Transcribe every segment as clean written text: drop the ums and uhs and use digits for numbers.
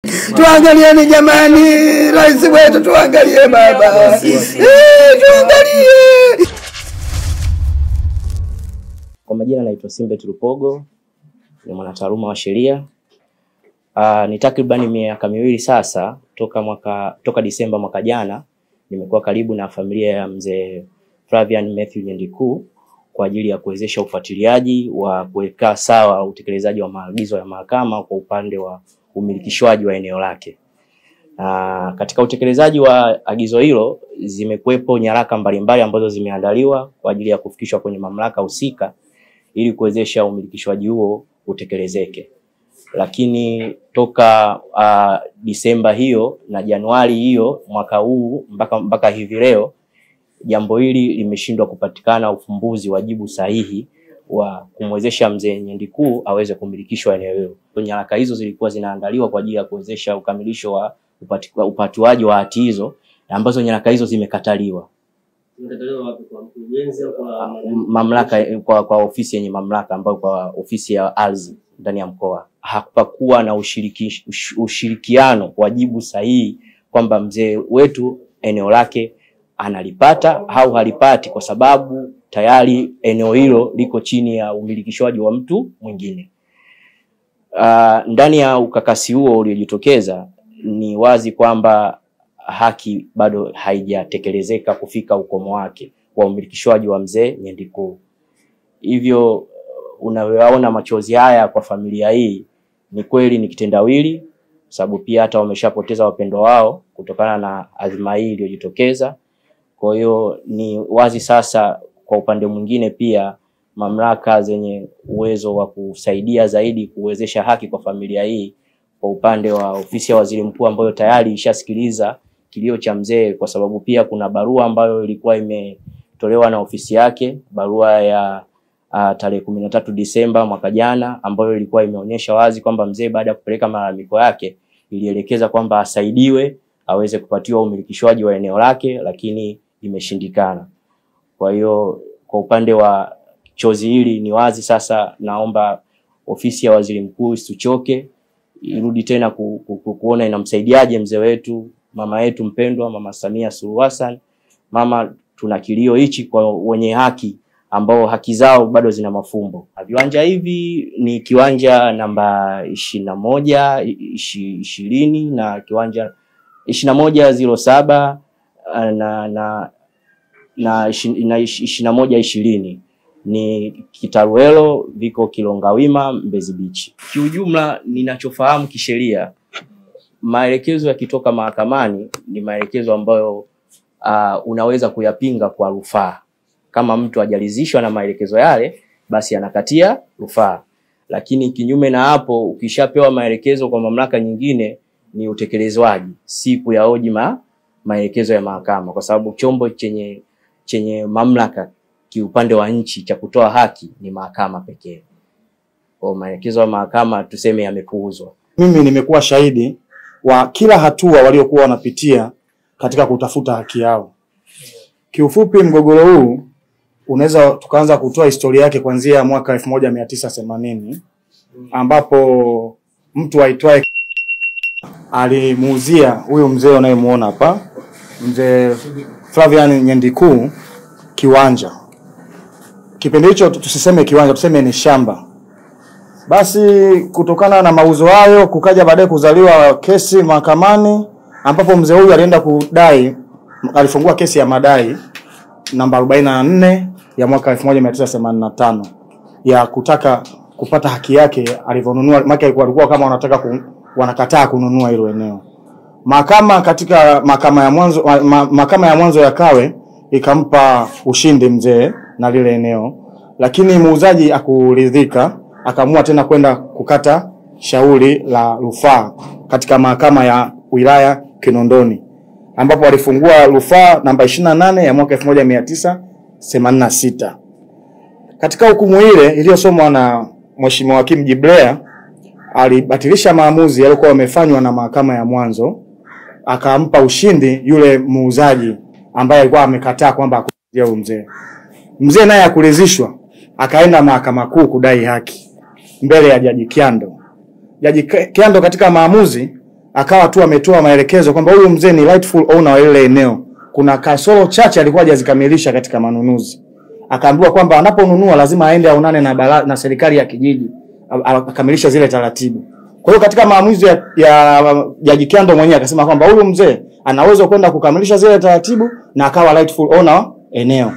Tuangalieni jamani, rais wetu tuangalie baba. Tuangalie. Kwa majina naitwa Simbet Lupogo, ni mwanataaluma wa sheria. Ni takriban miaka miwili sasa toka Disemba mwaka jana nimekuwa karibu na familia ya mzee Flavian Matthew Nyendiku kwa ajili ya kuwezesha ufuatiliaji wa kuweka sawa utekelezaji wa maagizo ya mahakama kwa upande wa umilikishwaji wa eneo lake. Katika utekelezaji wa agizo hilo zimekuwepo nyaraka mbalimbali ambazo zimeandaliwa kwa ajili ya kufikishwa kwenye mamlaka husika ili kuwezesha umilikishwaji huo utekelezeke. Lakini toka Disemba hiyo na Januari hiyo mwaka huu mpaka hivi leo jambo hili limeshindwa kupatikana ufumbuzi wajibu sahihi wa kumwezesha mzee Nyendiku aweze kumilikishwa eneo hilo. Nyaraka hizo zilikuwa zinaandaliwa kwa ajili ya kuwezesha ukamilisho wa upatuaji wa hati hizo ambazo nyaraka hizo zimekataliwa. Zimekataliwa wapi, kwa mkurugenzi au kwa mamlaka, kwa ofisi yenye mamlaka ambayo kwa ofisi ya ardhi ndani ya mkoa. Hakupakuwa na ushirikiano wajibu sahihi kwamba mzee wetu eneo lake analipata au halipati, kwa sababu tayari eneo hilo liko chini ya umilikishwaji wa mtu mwingine. Ndani ya ukakasi huo uliojitokeza ni wazi kwamba haki bado haijatekelezeka kufika ukomo wake wa umilikishwaji wa mzee Nyendiku. Hivyo unaona machozi haya kwa familia hii ni kweli ni kitendawili, sababu pia hata wameshapoteza wapendwa wao kutokana na azma hii iliyojitokeza. Kwa hiyo ni wazi sasa kwa upande mwingine pia mamlaka zenye uwezo wa kusaidia zaidi kuwezesha haki kwa familia hii, kwa upande wa ofisi ya waziri mkuu ambayo tayari ishasikiliza kilio cha mzee, kwa sababu pia kuna barua ambayo ilikuwa imetolewa na ofisi yake, barua ya tarehe 13 Disemba mwaka jana, ambayo ilikuwa imeonyesha wazi kwamba mzee baada ya kupeleka malalamiko yake ilielekeza kwamba asaidiwe aweze kupatiwa umilikishwaji wa eneo lake, lakini imeshindikana. Kwa hiyo kwa upande wa chozi hili ni wazi sasa, naomba ofisi ya waziri mkuu isituchoke, irudi tena kuona inamsaidiaje mzee wetu, mama yetu mpendwa, Mama Samia Suluhu Hassan. Mama, tuna kilio hichi kwa wenye haki ambao haki zao bado zina mafumbo. Viwanja hivi ni kiwanja namba 2120 na kiwanja 2107 na 2120 ni Kitaruelo, viko Kilongawima, Mbezi Beach. Kiujumla ninachofahamu kisheria, maelekezo yakitoka mahakamani ni maelekezo ambayo unaweza kuyapinga kwa rufaa. Kama mtu hajalizishwa na maelekezo yale, basi anakatia rufaa. Lakini kinyume na hapo, ukishapewa maelekezo kwa mamlaka nyingine, ni utekelezwaji, si kuyahoji maelekezo ya mahakama, kwa sababu chombo chenye mamlaka kiupande wa nchi cha kutoa haki ni mahakama pekee. Kwa maelekezo ya mahakama tuseme yamepuuzwa. Mimi nimekuwa shahidi wa kila hatua waliokuwa wanapitia katika kutafuta haki yao. Kiufupi, mgogoro huu unaweza tukaanza kutoa historia yake kuanzia mwaka 1980 ambapo mtu aitwaye alimuuzia huyo mzee unayemuona hapa, mzee Flavian Nyendiku, kiwanja. Kipindi hicho tusiseme kiwanja, tuseme ni shamba. Basi kutokana na mauzo hayo kukaja baadaye kuzaliwa kesi mahakamani, ambapo mzee huyu alienda kudai, alifungua kesi ya madai namba 44 ya mwaka 1985 ya kutaka kupata haki yake alivyonunua. Maki walikuwa kama wanakataa kununua hilo eneo. Mahakama katika mahakama ya mwanzo ya Kawe ikampa ushindi mzee na lile eneo, lakini muuzaji akuridhika, akaamua tena kwenda kukata shauri la rufaa katika mahakama ya wilaya Kinondoni, ambapo walifungua rufaa namba 28 ya mwaka 1986. Katika hukumu ile iliyosomwa na Mheshimiwa Hakimu Jiblea, alibatilisha maamuzi yaliokuwa yamefanywa na mahakama ya mwanzo, akampa ushindi yule muuzaji ambaye alikuwa amekataa kwamba akuzia huyo mzee. Mzee naye akuridhishwa, akaenda mahakama kuu kudai haki mbele ya Jaji Kiando. Jaji Kiando katika maamuzi akawa tu ametoa maelekezo kwamba huyu mzee ni rightful owner wa ile eneo. Kuna kasoro chache alikuwa hajazikamilisha katika manunuzi. Akaambiwa kwamba anaponunua lazima aende aonane na serikali ya kijiji akamilisha zile taratibu. Kwa hiyo katika maamuzi ya Jaji Kyando mwenyewe akasema kwamba huyu mzee anaweza kwenda kukamilisha zile taratibu na akawa rightful owner eneo.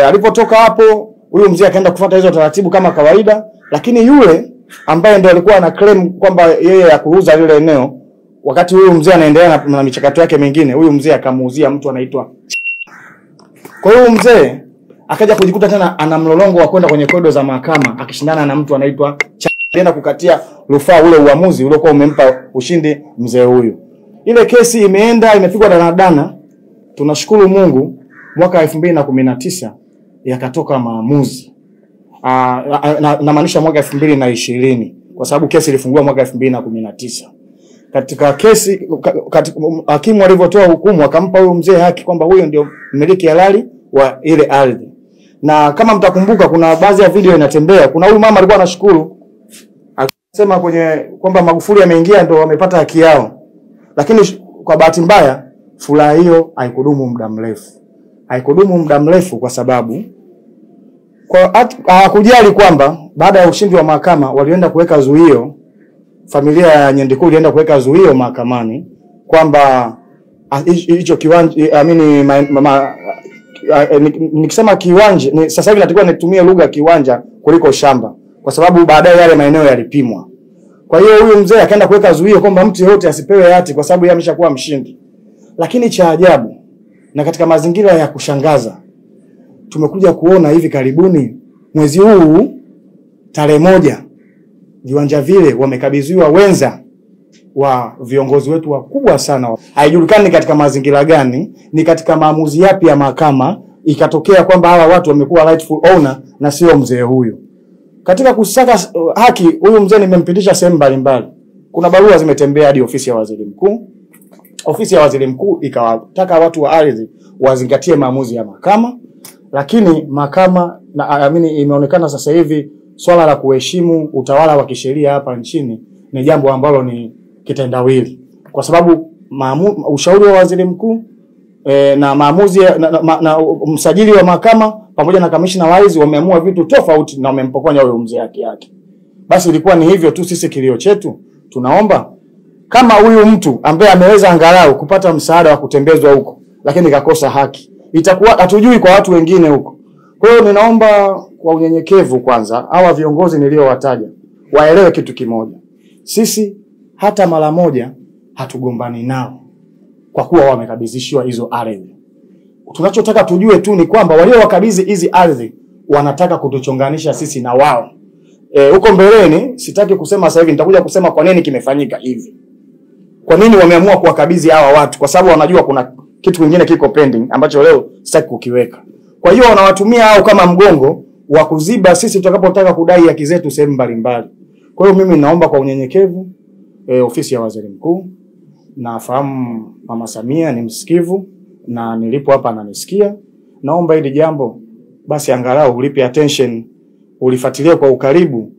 Alipotoka hapo huyu mzee akaenda kufuata hizo taratibu kama kawaida, lakini yule ambaye ndo alikuwa ana claim kwamba yeye ya kuuza lile eneo, wakati huyu mzee anaendelea na michakato yake mingine, huyu mzee akamuuzia mtu anaitwa. Kwa hiyo mzee akaja kujikuta tena ana mlolongo wa kwenda kwenye korido za mahakama akishindana na mtu anaitwa alienda kukatia rufaa ule uamuzi uliokuwa umempa ushindi mzee huyu. Ile kesi imeenda imepigwa danadana. Tunashukuru Mungu mwaka 2019 yakatoka maamuzi. Na maanisha mwaka 2020 kwa sababu kesi ilifungua mwaka 2019. Katika kesi hakimu alivyotoa hukumu akampa huyo mzee haki kwamba huyo ndio mmiliki halali wa ile ardhi. Na kama mtakumbuka kuna baadhi ya video inatembea, kuna huyu mama alikuwa anashukuru akisema kwenye kwamba Magufuli ameingia ndio wamepata haki yao. Lakini kwa bahati mbaya furaha hiyo haikudumu muda mrefu. Haikudumu muda mrefu kwa sababu hawakujali kwamba baada ya ushindi wa mahakama walienda kuweka zuio, familia ya Nyendikuu ilienda kuweka zuio mahakamani kwamba hicho kiwanja nikisema kiwanja sasa hivi natakiwa nitumie lugha kiwanja kuliko shamba kwa sababu baadaye yale maeneo yalipimwa. Kwa hiyo huyu mzee akaenda kuweka zuio kwamba mtu yote asipewe hati kwa sababu yeye ameshakuwa mshindi. Lakini cha ajabu na katika mazingira ya kushangaza tumekuja kuona hivi karibuni mwezi huu tarehe 1 viwanja vile wamekabidhiwa wenza wa viongozi wetu wakubwa sana. Haijulikani katika mazingira gani, ni katika maamuzi yapi ya mahakama ikatokea kwamba hawa watu wamekuwa rightful owner na sio mzee huyu. Katika kusaka haki huyu mzee nimempitisha sehemu mbalimbali. Kuna barua zimetembea hadi ofisi ya waziri mkuu. Ofisi ya waziri mkuu ikawataka watu wa ardhi wazingatie maamuzi ya mahakama, lakini mahakama imeonekana sasa hivi swala la kuheshimu utawala wa kisheria hapa nchini ni jambo ambalo ni kitendawili, kwa sababu ushauri wa waziri mkuu na maamuzi na msajili wa mahakama pamoja na kamishna wa ardhi wameamua vitu tofauti na wamempokonya huyo mzee haki yake. Basi ilikuwa ni hivyo tu. Sisi kilio chetu tunaomba kama huyu mtu ambaye ameweza angalau kupata msaada wa kutembezwa huko lakini kakosa haki, itakuwa hatujui kwa watu wengine huko. Kwa hiyo ninaomba kwa unyenyekevu kwanza hawa viongozi niliowataja waelewe kitu kimoja. Sisi hata mara moja hatugombani nao kwa kuwa wamekabidhishiwa hizo ardhi. Tunachotaka tujue tu ni kwamba waliowakabidhi hizi ardhi wanataka kutuchonganisha sisi na wao. Huko mbeleni sitaki kusema sasa hivi, nitakuja kusema kwa nini kimefanyika hivi. Kwa nini wameamua kuwakabidhi hawa watu? Kwa sababu wanajua kuna kitu kingine kiko pending ambacho leo sitaki kukiweka. Kwa hiyo wanawatumia hao kama mgongo wa kuziba sisi tutakapotaka kudai haki zetu sehemu mbalimbali. Kwa hiyo mimi naomba kwa unyenyekevu ofisi ya waziri mkuu, nafahamu Mama Samia ni msikivu na nilipo hapa ananisikia. Naomba hili jambo basi angalau ulipe attention, ulifuatilie kwa ukaribu,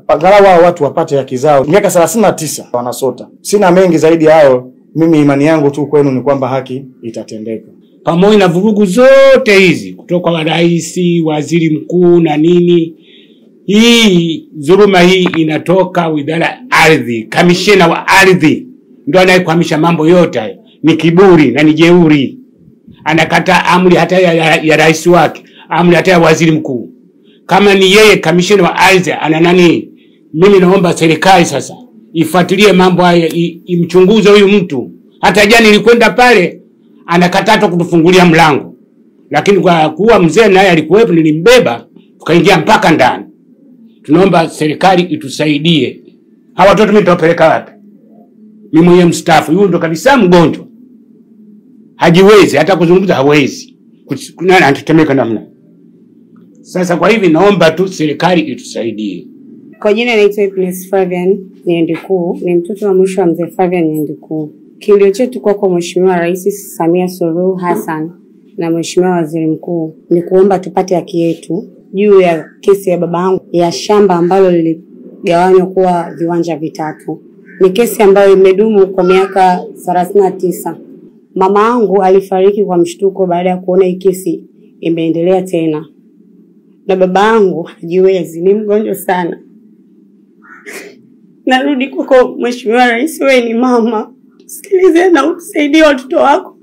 angalau hao watu wapate haki zao. Miaka 39 wanasota. Sina mengi zaidi hayo. Mimi imani yangu tu kwenu ni kwamba haki itatendeka. Pamoja na vurugu zote hizi kutoka kwa rais, waziri mkuu na nini, hii dhuluma hii inatoka Wizara Ardhi. Kamishna wa ardhi ndio anayekwamisha mambo yote haya. Ni kiburi na ni jeuri. Anakata amri hata ya rais wake, amri hata ya waziri mkuu. Kama ni yeye kamishna wa ardhi ana nani? Mimi naomba serikali sasa ifuatilie mambo haya, imchunguze huyu mtu. Hata jana nilikwenda pale anakatata kutufungulia mlango. Lakini kwa kuwa mzee naye alikuwepo nilimbeba tukaingia mpaka ndani. Tunaomba serikali itusaidie. Hawa watoto mimi nitawapeleka wapi? Mimi mwenyewe mstaafu, huyu ndo kabisa mgonjwa. Hajiwezi hata kuzungumza hawezi. Kuna anatetemeka namna. Sasa kwa hivi naomba tu serikali itusaidie. Kwa jina naitwa Ipnes Flavian Nyendikuu, ni mtoto wa mwisho wa mzee Flavian Nyendikuu. Kilio chetu kwa Mheshimiwa Rais Samia Suluhu Hassan na Mheshimiwa Waziri Mkuu ni kuomba tupate haki yetu juu ya kesi ya babangu ya shamba ambalo liligawanywa kuwa viwanja vitatu. Ni kesi ambayo imedumu kwa miaka 39. Mama yangu alifariki kwa mshtuko baada ya kuona hii kesi imeendelea tena. Na baba yangu hajiwezi, ni mgonjwa sana. Narudi kwako Mheshimiwa Rais, wewe ni mama. Sikilize na utusaidie watoto wako.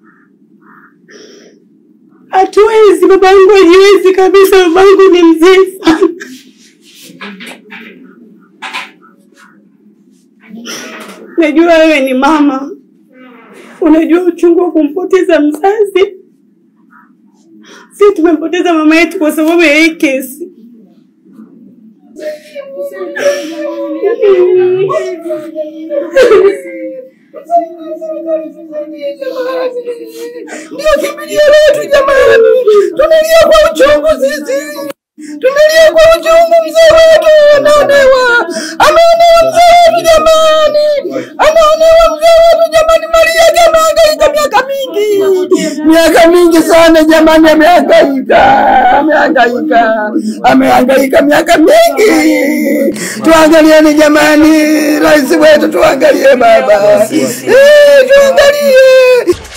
Hatuwezi, babangu hajiwezi kabisa, babangu ni mzee sana. Najua wewe ni mama. Unajua uchungu wa kumpoteza mzazi. Sisi tumempoteza mama yetu kwa sababu ya hii kesi. Ndio kimbilio letu jamani. Tunalia kwa uchungu sisi. Tunalia kwa uchungu, mzee wetu anaonewa. Anaonewa mzee wetu jamani. Anaonewa mzee wetu jamani. Maria amehangaika miaka mingi. Miaka mingi sana jamani, amehangaika miaka mingi. Tuangalieni jamani, rais wetu tuangalie baba. Tuangalie.